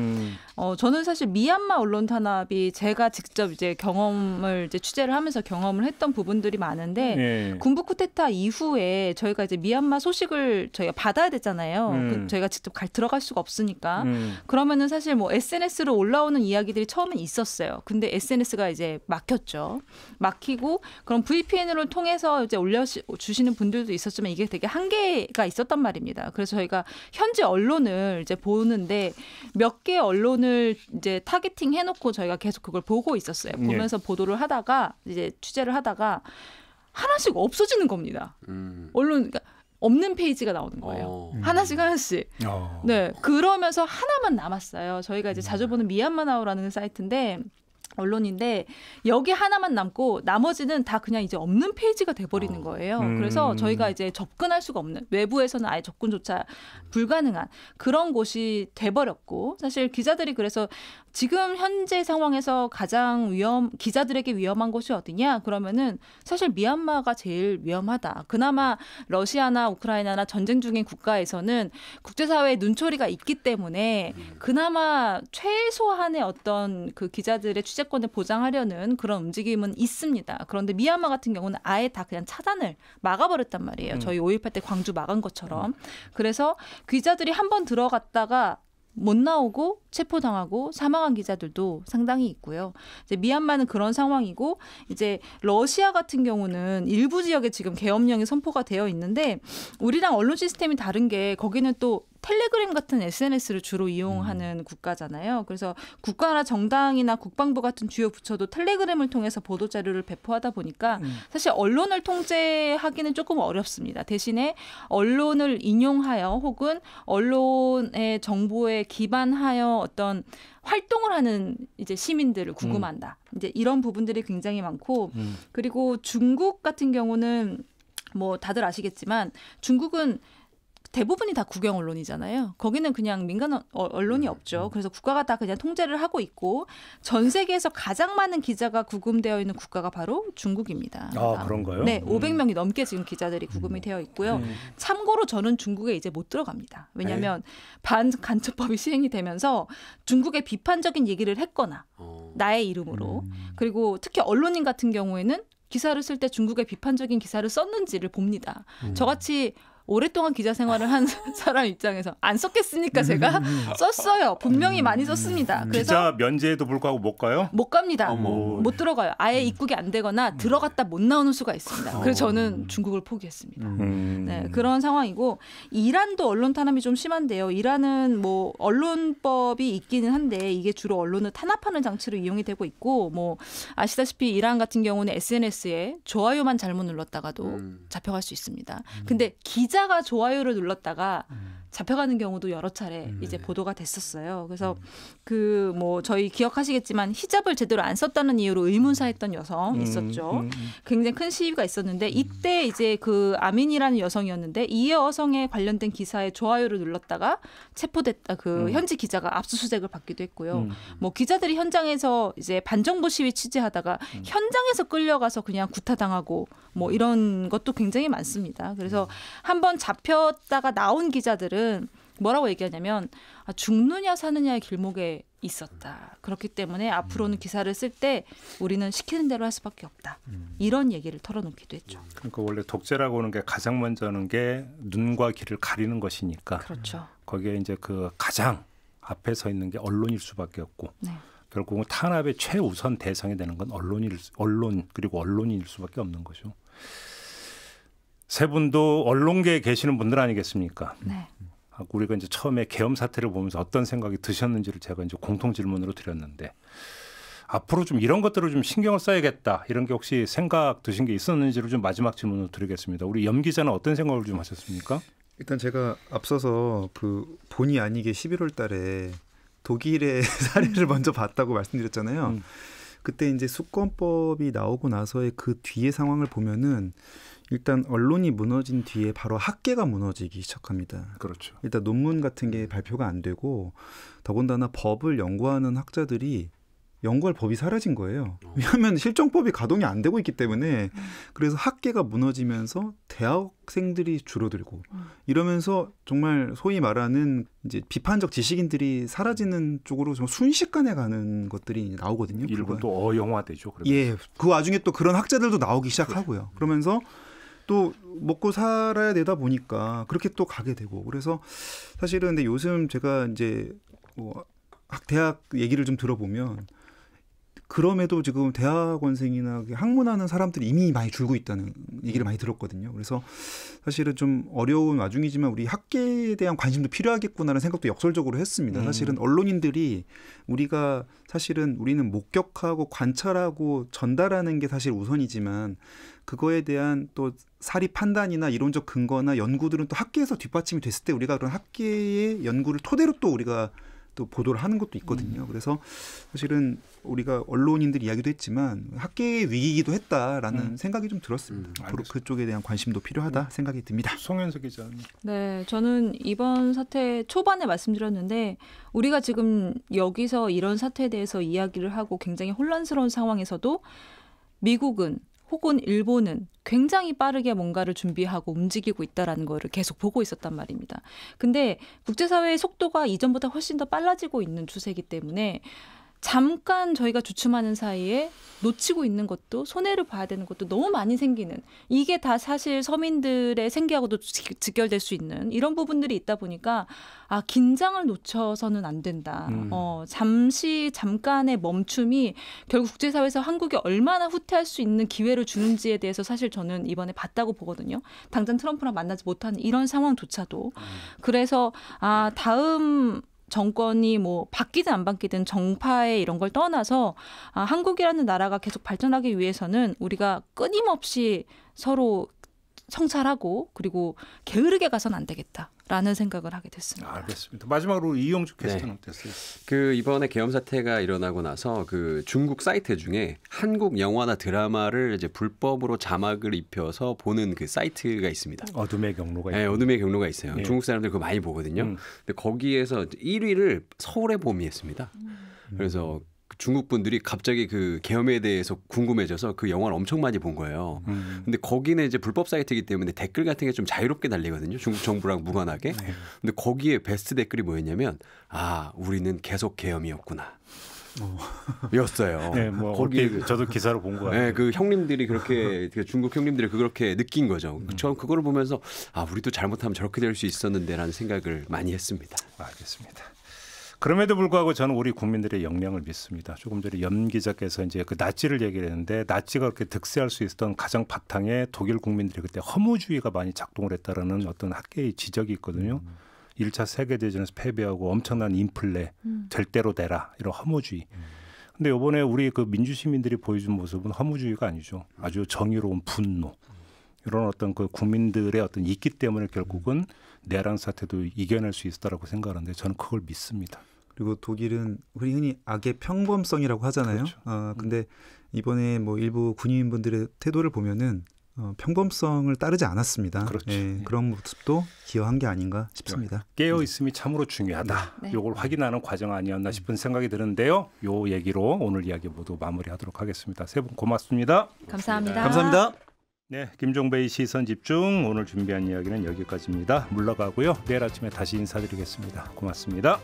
저는 사실 미얀마 언론 탄압이 제가 직접 이제 경험을 이제 취재를 하면서 경험을 했던 부분들이 많은데 군부 쿠데타 이후에 저희가 이제 미얀마 소식을 저희가 받아야 되잖아요. 저희가 직접 들어갈 수가 없으니까. 그러면은 사실 뭐 SNS로 올라오는 이야기들이 처음엔 있었어요. 근데 SNS가 이제 막혔죠. 막히고 그럼 VPN으로 통해서 이제 올려주시는 분들도 있었지만 이게 되게 한계가 있었단 말입니다. 그래서 저희가 현지 언론을 이제 보는데 몇 개 언론을 이제 타겟팅 해놓고 저희가 계속 그걸 보고 있었어요. 보면서 보도를 하다가 이제 취재를 하다가 하나씩 없어지는 겁니다. 언론 그러니까 없는 페이지가 나오는 거예요. 하나씩. 네, 그러면서 하나만 남았어요. 저희가 이제 자주 보는 미얀마나우라는 사이트인데 언론인데 여기 하나만 남고 나머지는 다 그냥 이제 없는 페이지가 돼버리는 거예요. 그래서 저희가 이제 접근할 수가 없는, 외부에서는 아예 접근조차 불가능한 그런 곳이 돼버렸고, 사실 기자들이 그래서 지금 현재 상황에서 가장 기자들에게 위험한 곳이 어디냐? 그러면은 사실 미얀마가 제일 위험하다. 그나마 러시아나 우크라이나나 전쟁 중인 국가에서는 국제사회의 눈초리가 있기 때문에 그나마 최소한의 어떤 그 기자들의 취재권을 보장하려는 그런 움직임은 있습니다. 그런데 미얀마 같은 경우는 아예 다 그냥 차단을 막아버렸단 말이에요. 저희 5.18 때 광주 막은 것처럼. 그래서 기자들이 한번 들어갔다가 못 나오고 체포당하고 사망한 기자들도 상당히 있고요. 이제 미얀마는 그런 상황이고, 이제 러시아 같은 경우는 일부 지역에 지금 계엄령이 선포가 되어 있는데, 우리랑 언론 시스템이 다른 게 거기는 또 텔레그램 같은 SNS를 주로 이용하는 국가잖아요. 그래서 국가나 정당이나 국방부 같은 주요 부처도 텔레그램을 통해서 보도 자료를 배포하다 보니까 사실 언론을 통제하기는 조금 어렵습니다. 대신에 언론을 인용하여 혹은 언론의 정보에 기반하여 어떤 활동을 하는 이제 시민들을 구금한다. 이제 이런 부분들이 굉장히 많고, 그리고 중국 같은 경우는 뭐 다들 아시겠지만 중국은 대부분이 다 국영 언론이잖아요. 거기는 그냥 민간 언론이 없죠. 그래서 국가가 다 그냥 통제를 하고 있고, 전 세계에서 가장 많은 기자가 구금되어 있는 국가가 바로 중국입니다. 아, 그런가요? 네, 500명이 넘게 지금 기자들이 구금이 되어 있고요. 참고로 저는 중국에 이제 못 들어갑니다. 왜냐하면 반간첩법이 시행이 되면서 중국에 비판적인 얘기를 했거나 나의 이름으로, 그리고 특히 언론인 같은 경우에는 기사를 쓸 때 중국의 비판적인 기사를 썼는지를 봅니다. 저같이 오랫동안 기자 생활을 한 사람 입장에서 안 썼겠습니까? 제가 썼어요. 분명히 많이 썼습니다. 그래서 기자 면제에도 불구하고 못 가요? 못 갑니다. 못 들어가요. 아예 입국이 안 되거나 들어갔다 못 나오는 수가 있습니다. 그래서 저는 중국을 포기했습니다. 네, 그런 상황이고, 이란도 언론 탄압이 좀 심한데요. 이란은 뭐 언론법이 있기는 한데 이게 주로 언론을 탄압하는 장치로 이용이 되고 있고, 뭐 아시다시피 이란 같은 경우는 SNS에 좋아요만 잘못 눌렀다가도 잡혀갈 수 있습니다. 근데 기자가 좋아요를 눌렀다가 잡혀가는 경우도 여러 차례 이제 보도가 됐었어요. 그래서 그 뭐 저희 기억하시겠지만 히잡을 제대로 안 썼다는 이유로 의문사했던 여성 있었죠. 굉장히 큰 시위가 있었는데, 이때 이제 그 아민이라는 여성이었는데 이 여성에 관련된 기사에 좋아요를 눌렀다가 체포됐다. 그 현지 기자가 압수수색을 받기도 했고요. 뭐 기자들이 현장에서 이제 반정부 시위 취재하다가 현장에서 끌려가서 그냥 구타당하고 뭐 이런 것도 굉장히 많습니다. 그래서 한번 잡혔다가 나온 기자들은 뭐라고 얘기하냐면, 죽느냐 사느냐의 길목에 있었다. 그렇기 때문에 앞으로는 기사를 쓸 때 우리는 시키는 대로 할 수밖에 없다. 이런 얘기를 털어놓기도 했죠. 그러니까 원래 독재라고 하는 게 가장 먼저 하는 게 눈과 귀를 가리는 것이니까. 그렇죠. 거기에 이제 그 가장 앞에 서 있는 게 언론일 수밖에 없고. 네. 결국은 탄압의 최우선 대상이 되는 건 언론 그리고 언론인일 수밖에 없는 거죠. 세 분도 언론계에 계시는 분들 아니겠습니까? 네. 우리가 이제 처음에 계엄 사태를 보면서 어떤 생각이 드셨는지를 제가 이제 공통 질문으로 드렸는데, 앞으로 좀 이런 것들을 좀 신경을 써야겠다, 이런 게 혹시 생각 드신 게 있었는지를 좀 마지막 질문으로 드리겠습니다. 우리 염 기자는 어떤 생각을 좀 하셨습니까? 일단 제가 앞서서 그 본의 아니게 11월 달에 독일의 사례를 먼저 봤다고 말씀드렸잖아요. 그때 이제 수권법이 나오고 나서의 그 뒤의 상황을 보면은 일단 언론이 무너진 뒤에 바로 학계가 무너지기 시작합니다. 그렇죠. 일단 논문 같은 게 발표가 안 되고, 더군다나 법을 연구하는 학자들이 연구할 법이 사라진 거예요. 왜냐하면 실정법이 가동이 안 되고 있기 때문에. 그래서 학계가 무너지면서 대학생들이 줄어들고, 이러면서 정말 소위 말하는 이제 비판적 지식인들이 사라지는 쪽으로 좀 순식간에 가는 것들이 나오거든요. 일부 또 어영화되죠. 그러면서. 예, 그 와중에 또 그런 학자들도 나오기 시작하고요. 그러면서 또 먹고 살아야 되다 보니까 그렇게 또 가게 되고, 그래서 사실은 근데 요즘 제가 이제 뭐 대학 얘기를 좀 들어보면, 그럼에도 지금 대학원생이나 학문하는 사람들이 이미 많이 줄고 있다는 얘기를 많이 들었거든요. 그래서 사실은 좀 어려운 와중이지만 우리 학계에 대한 관심도 필요하겠구나라는 생각도 역설적으로 했습니다. 사실은 언론인들이 우리는 목격하고 관찰하고 전달하는 게 사실 우선이지만, 그거에 대한 또 사리 판단이나 이론적 근거나 연구들은 또 학계에서 뒷받침이 됐을 때 우리가 그런 학계의 연구를 토대로 또 우리가 또 보도를 하는 것도 있거든요. 그래서 사실은 우리가 언론인들 이야기도 했지만 학계의 위기이기도 했다라는 생각이 좀 들었습니다. 앞으로 그쪽에 대한 관심도 필요하다 생각이 듭니다. 송현석 기자님. 네, 저는 이번 사태 초반에 말씀드렸는데 우리가 지금 여기서 이런 사태에 대해서 이야기를 하고 굉장히 혼란스러운 상황에서도 미국은 혹은 일본은 굉장히 빠르게 뭔가를 준비하고 움직이고 있다라는 거를 계속 보고 있었단 말입니다. 근데 국제사회의 속도가 이전보다 훨씬 더 빨라지고 있는 추세이기 때문에 잠깐 저희가 주춤하는 사이에 놓치고 있는 것도 손해를 봐야 되는 것도 너무 많이 생기는 이게 다 사실 서민들의 생계하고도 직결될 수 있는 이런 부분들이 있다 보니까 긴장을 놓쳐서는 안 된다. 잠깐의 멈춤이 결국 국제사회에서 한국이 얼마나 후퇴할 수 있는 기회를 주는지에 대해서 사실 저는 이번에 봤다고 보거든요. 당장 트럼프랑 만나지 못하는 이런 상황조차도. 그래서 다음 정권이 뭐 바뀌든 안 바뀌든 정파의 이런 걸 떠나서 한국이라는 나라가 계속 발전하기 위해서는 우리가 끊임없이 서로 성찰하고 그리고 게으르게 가서는 안 되겠다라는 생각을 하게 됐습니다. 알겠습니다. 마지막으로 이용주 캐스터는 어땠어요? 이번에 계엄 사태가 일어나고 나서 그 중국 사이트 중에 한국 영화나 드라마를 이제 불법으로 자막을 입혀서 보는 그 사이트가 있습니다. 어둠의 경로가 있어요. 네, 어둠의 경로가 있어요. 중국 사람들 그거 많이 보거든요. 근데 거기에서 1위를 서울의 봄이 했습니다. 그래서 중국 분들이 갑자기 그 계엄에 대해서 궁금해져서 그 영화를 엄청 많이 본 거예요. 근데 거기는 이제 불법 사이트이기 때문에 댓글 같은 게 좀 자유롭게 달리거든요. 중국 정부랑 무관하게. 근데 거기에 베스트 댓글이 뭐였냐면 우리는 계속 계엄이었구나. 였어요. 네, 거기 저도 기사로 본 거 같아요. 네, 그 형님들이 그렇게 중국 형님들이 그렇게 느낀 거죠. 저 그거를 보면서 우리도 잘못하면 저렇게 될 수 있었는데라는 생각을 많이 했습니다. 알겠습니다. 그럼에도 불구하고 저는 우리 국민들의 역량을 믿습니다. 조금 전에 염 기자께서 이제 그 나치를 얘기를 했는데 나치가 그렇게 득세할 수 있었던 가장 바탕에 독일 국민들이 그때 허무주의가 많이 작동을 했다라는 어떤 학계의 지적이 있거든요. 1차 세계대전에서 패배하고 엄청난 인플레, 절대로 되라 이런 허무주의. 근데 이번에 우리 그 민주시민들이 보여준 모습은 허무주의가 아니죠. 아주 정의로운 분노. 이런 어떤 그 국민들의 어떤 있기 때문에 결국은 내란 사태도 이겨낼 수 있었다라고 생각하는데 저는 그걸 믿습니다. 그리고 독일은 흔히 악의 평범성이라고 하잖아요. 그렇죠. 근데 이번에 뭐 일부 군인분들의 태도를 보면은 평범성을 따르지 않았습니다. 그렇죠. 그런 모습도 기여한 게 아닌가 싶습니다. 깨어 있음이 참으로 중요하다. 이걸 확인하는 과정 아니었나 싶은 생각이 드는데요. 요 얘기로 오늘 이야기 모두 마무리하도록 하겠습니다. 세 분 고맙습니다. 감사합니다. 감사합니다. 네, 김종배의 시선집중 오늘 준비한 이야기는 여기까지입니다. 물러가고요. 내일 아침에 다시 인사드리겠습니다. 고맙습니다.